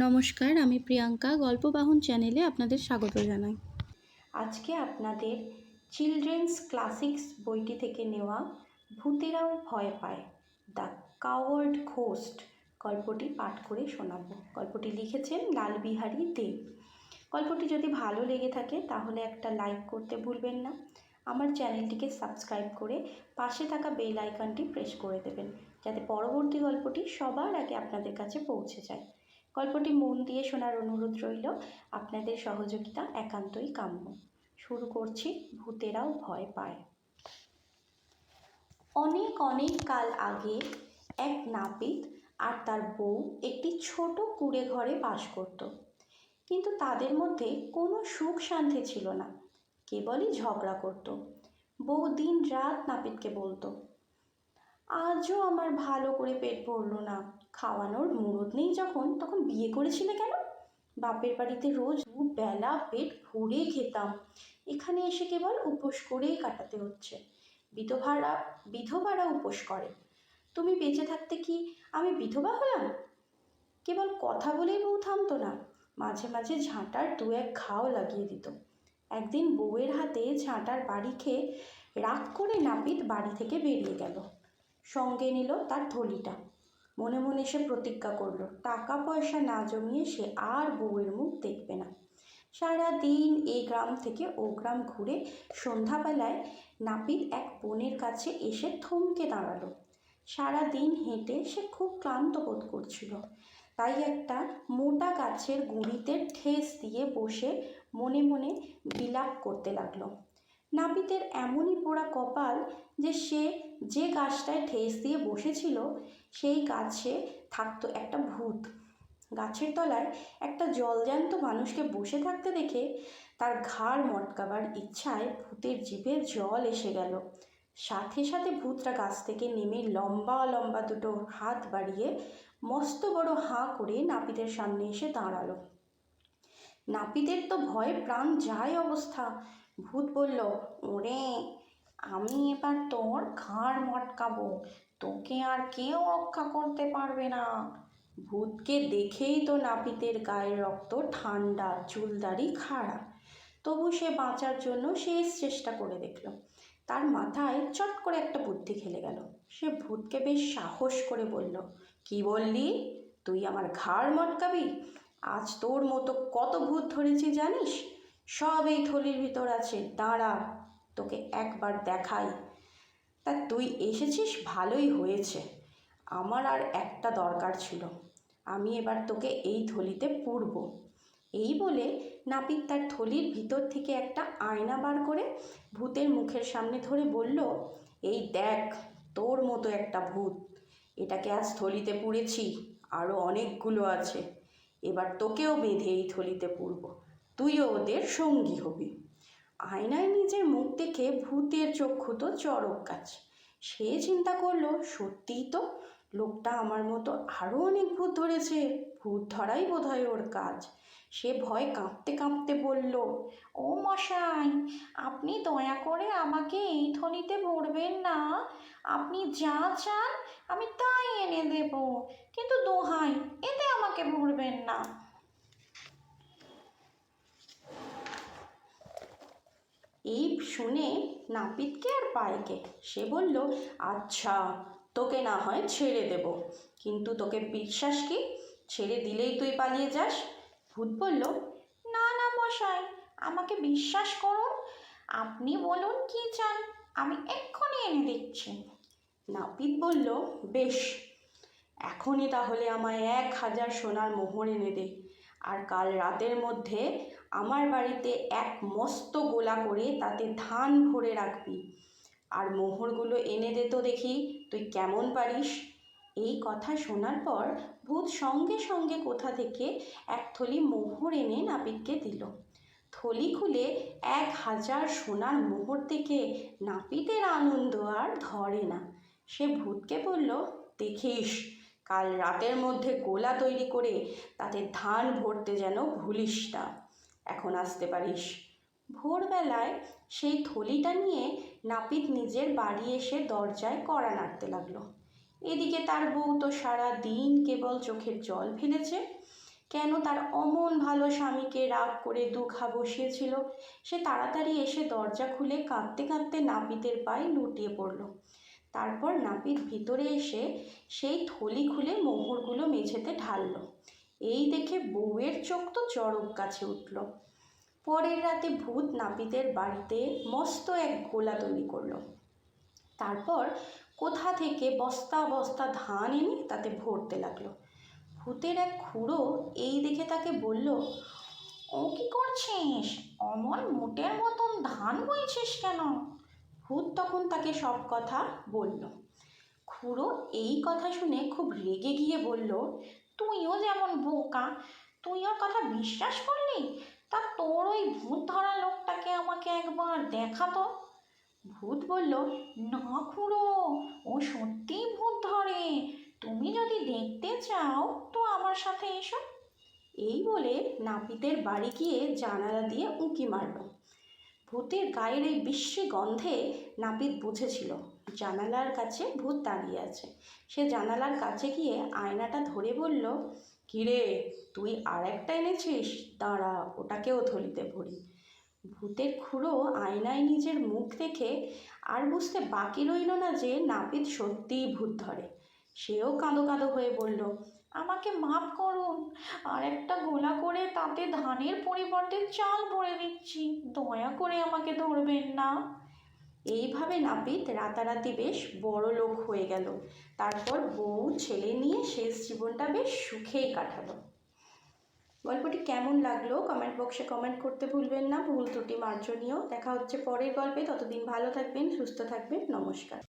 নমস্কার, আমি প্রিয়াঙ্কা গল্পবাহন চ্যানেলে আপনাদের স্বাগত জানাই। আজকে আপনাদের চিলড্রেন্স ক্লাসিক্স বইটি থেকে নেওয়া ভূতেরাও ভয় পায় দ্য কাওয়ার্ড ঘোস্ট গল্পটি পাঠ করে শোনাবো। গল্পটি লিখেছেন লালবিহারী দেব। গল্পটি যদি ভালো লেগে থাকে তাহলে একটা লাইক করতে ভুলবেন না। আমার চ্যানেলটিকে সাবস্ক্রাইব করে পাশে থাকা বেল আইকনটি প্রেস করে দেবেন, যাতে পরবর্তী গল্পটি সবার আগে আপনাদের কাছে পৌঁছে যায়। গল্পটি মন দিয়ে শোনার অনুরোধ রইল, আপনাদের সহযোগিতা একান্তই কাম্য। শুরু করছি ভূতেরাও ভয় পায়। অনেক অনেক কাল আগে এক নাপিত আর তার বউ একটি ছোট কুঁড়ে ঘরে বাস করত। কিন্তু তাদের মধ্যে কোনো সুখ শান্তি ছিল না, কেবলই ঝগড়া করত। বউ দিন রাত নাপিতকে বলতো, আজও আমার ভালো করে পেট ভরলো না, খাওয়ানোর মুরদ নেই যখন তখন বিয়ে করেছিলে কেন? বাপের বাড়িতে রোজ দুবেলা পেট ভরে খেতাম, এখানে এসে কেবল উপোস করেই কাটাতে হচ্ছে। বিধবারা উপোস করে, তুমি বেঁচে থাকতে কি আমি বিধবা হলাম? কেবল কথা বলেই বউ থামতো না, মাঝে মাঝে ঝাঁটার দু এক ঘাও লাগিয়ে দিত। একদিন বউয়ের হাতে ঝাঁটার বাড়ি খেয়ে রাগ করে নাপিত বাড়ি থেকে বেরিয়ে গেল। সঙ্গে নিল তার থলিটা। মনে মনে সে প্রতিজ্ঞা করলো, টাকা পয়সা না জমিয়ে সে আর বউয়ের মুখ দেখবে না। সারাদিন এই গ্রাম থেকে ও গ্রাম ঘুরে সন্ধ্যাবেলায় নাপিত এক বনের কাছে এসে থমকে দাঁড়ালো। সারাদিন হেঁটে সে খুব ক্লান্ত বোধ করছিল, তাই একটা মোটা গাছের গুঁড়িতে ঠেস দিয়ে বসে মনে মনে বিলাপ করতে লাগলো। নাপিতের এমনই পোড়া কপাল যে সে যে গাছটায় ঠেস দিয়ে বসেছিল সেই গাছে থাকতো একটা ভূত। গাছের তলায় একটা জলজ্যান্ত মানুষকে বসে থাকতে দেখে তার ঘাড় মটকাবার ইচ্ছায় ভূতের জিভে জল এসে গেল। সাথে সাথে ভূতটা গাছ থেকে নেমে লম্বা লম্বা দুটো হাত বাড়িয়ে মস্ত বড় হাঁ করে নাপিতের সামনে এসে দাঁড়ালো। নাপিতের তো ভয়ে প্রাণ যায় অবস্থা। ভূত বলল, ওরে, আমি এবার তোর ঘাড় মটকাবো, তোকে আর কেউ রক্ষা করতে পারবে না। ভূতকে দেখেই তো নাপিতের গায়ের রক্ত ঠান্ডা, চুলদাড়ি খাড়া। তবু সে বাঁচার জন্য শেষ চেষ্টা করে দেখল। তার মাথায় চট করে একটা বুদ্ধি খেলে গেল। সে ভূতকে বেশ সাহস করে বলল, কি বললি? তুই আমার ঘাড় মটকাবি? আজ তোর মতো কত ভূত ধরেছি জানিস? সব এই থলির ভিতর আছে, দাঁড়া, তোকে একবার দেখাই। তা তুই এসেছিস, ভালোই হয়েছে। আমার আর একটা দরকার ছিল, আমি এবার তোকে এই থলিতে পুরব। এই বলে নাপিত তার থলির ভিতর থেকে একটা আয়না বার করে ভূতের মুখের সামনে ধরে বলল, এই দেখ, তোর মতো একটা ভূত, এটাকে আজ থলিতে পুরেছি, আরও অনেকগুলো আছে। এবার তোকেও বেঁধে এই থলিতে পুরব, তুইও ওদের সঙ্গী হবি। আয়নায় নিজের মুখ দেখে ভূতের চক্ষু তো চড়ক গাছ। সে চিন্তা করলো, সত্যিই তো, লোকটা আমার মতো আরও অনেক ভূত ধরেছে, ভূত ধরাই বোধহয় ওর কাজ। সে ভয় কাঁপতে কাঁপতে বলল, ও মশাই, আপনি দয়া করে আমাকে এই থলিতে ভরবেন না। আপনি যা চান আমি তাই এনে দেব, কিন্তু দোহাই, এতে আমাকে ভরবেন না। এই শুনে নাপিতকে আর পায়কে। সে বলল, আচ্ছা, তোকে না হয় ছেড়ে দেব, কিন্তু তোকে বিশ্বাস কি ছেড়ে দিলেই তুই পালিয়ে যাস? ভূত বলল, না না মশাই, আমাকে বিশ্বাস করুন, আপনি বলুন কি চান, আমি এক্ষুনি এনে দিচ্ছি। নাপিত বলল, বেশ, এখনই তাহলে আমায় 1000 সোনার মোহর এনে দে, আর কাল রাতের মধ্যে আমার বাড়িতে এক মস্ত গোলা করে তাতে ধান ভরে রাখবি। আর মোহরগুলো এনে দে তো দেখি তুই কেমন পারিস। এই কথা শোনার পর ভূত সঙ্গে সঙ্গে কোথা থেকে এক থলি মোহর এনে নাপিতকে দিল। থলি খুলে 1000 সোনার মোহর দেখে নাপিতের আনন্দ আর ধরে না। সে ভূতকে বলল, দেখিস, কাল রাতের মধ্যে গোলা তৈরি করে তাতে ধান ভরতে যেন ভুলিস না। এখন আসতে পারিস। ভোরবেলায় সেই থলিটা নিয়ে নাপিত নিজের বাড়ি এসে দরজায় কড়া নাড়তে লাগলো। এদিকে তার বউ তো সারা দিন কেবল চোখের জল ফেলেছে। কেন তার অমন ভালো স্বামীকে রাগ করে দুঘা বসিয়েছিল। সে তাড়াতাড়ি এসে দরজা খুলে কাঁদতে কাঁদতে নাপিতের পায়ে লুটিয়ে পড়ল। তারপর নাপিত ভিতরে এসে সেই থলি খুলে মোহরগুলো মেঝেতে ঢালল। এই দেখে বউয়ের চোখ তো চড়ক গাছে উঠল। পরের রাতে ভূত নাপিতের বাড়িতে মস্ত এক গোলা তৈরি করলো। তারপর কোথা থেকে বস্তা বস্তা ধান এনে তাতে ভরতে লাগলো। ভূতের এক খুড়ো এই দেখে তাকে বলল, ও কি করছিস? অমন মোটের মতন ধান বইছিস কেন? ভূত তখন তাকে সব কথা বলল। খুড়ো এই কথা শুনে খুব রেগে গিয়ে বলল, তুইও যেমন বোকা, তুই ওর কথা বিশ্বাস করলি? তা তোর ওই ভূত ধরা লোকটাকে আমাকে একবার দেখাতো। ভূত বলল, না খুড়ো, ও সত্যিই ভূত ধরে। তুমি যদি দেখতে চাও তো আমার সাথে এসো। এই বলে নাপিতের বাড়ি গিয়ে জানালা দিয়ে উঁকি মারল। ভূতের গায়ের এই বিশ্রী গন্ধে নাপিত বুঝেছিল জানালার কাছে ভূত দাঁড়িয়ে আছে। সে জানালার কাছে গিয়ে আয়নাটা ধরে বলল, কিরে, তুই আর একটা এনেছিস? দাঁড়া, ওটাকেও থলিতে ভরি। ভূতের খুড়ো আয়নায় নিজের মুখ দেখে আর বুঝতে বাকি রইল না যে নাপিত সত্যিই ভূত ধরে। সেও কাঁদো কাঁদো হয়ে বলল, আমাকে মাফ করুন, আর একটা গোলা করে তাতে ধানের পরিবর্তে চাল ভরে দিচ্ছি, দয়া করে আমাকে ধরবেন না। এইভাবে নাপিত রাতারাতি বেশ বড় লোক হয়ে গেল। তারপর বউ ছেলে নিয়ে শেষ জীবনটা বেশ সুখেই কাটালো। গল্পটি কেমন লাগলো কমেন্ট বক্সে কমেন্ট করতে ভুলবেন না। ভুল ত্রুটি মার্জনীয়। দেখা হচ্ছে পরের গল্পে। ততদিন ভালো থাকবেন, সুস্থ থাকবেন। নমস্কার।